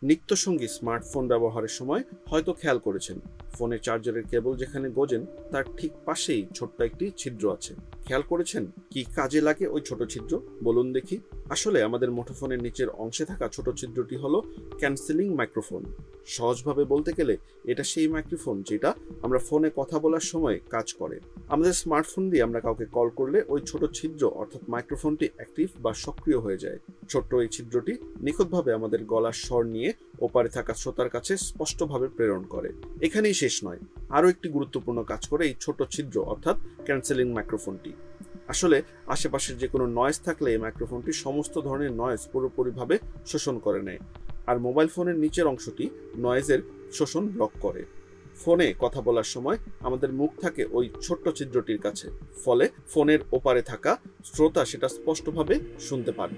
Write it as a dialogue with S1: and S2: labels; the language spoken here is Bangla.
S1: নিত্যসঙ্গী স্মার্টফোন ব্যবহারের সময় হয়তো খেয়াল করেছেন ফোনের চার্জারের কেবল যেখানে গোজেন তার ঠিক পাশেই ছোট্ট একটি ছিদ্র আছে। খেয়াল করেছেন কি কাজে লাগে ওই ছোট ছিদ্র? বলুন দেখি। আসলে আমাদের মুঠোফোনের নিচের অংশে থাকা ছোট ছিদ্রটি হলো ক্যান্সেলিং মাইক্রোফোন। সহজভাবে বলতে গেলে এটা সেই মাইক্রোফোন যেটা আমরা ফোনে কথা বলার সময় কাজ করে। আমাদের স্মার্টফোন দিয়ে আমরা কাউকে কল করলে ওই ছোট ছিদ্র অর্থাৎ মাইক্রোফোনটি অ্যাক্টিভ বা সক্রিয় হয়ে যায়। ছোট্ট এই ছিদ্রটি নিখুঁতভাবে আমাদের গলার স্বর নিয়ে ওপারে থাকা শ্রোতার কাছে স্পষ্টভাবে প্রেরণ করে। এখানেই শেষ নয়, আরও একটি গুরুত্বপূর্ণ কাজ করে এই ছোট ছিদ্র অর্থাৎ ক্যান্সেলিং মাইক্রোফোনটি। আসলে আশেপাশের যে কোনো নয়েজ থাকলে এই মাইক্রোফোনটি সমস্ত ধরনের নয়েজ পুরোপুরিভাবে শোষণ করে নেয়, আর মোবাইল ফোনের নিচের অংশটি নয়েজের শোষণ ব্লক করে। ফোনে কথা বলার সময় আমাদের মুখ থাকে ওই ছোট্ট ছিদ্রটির কাছে, ফলে ফোনের ওপারে থাকা শ্রোতা সেটা স্পষ্টভাবে শুনতে পারে।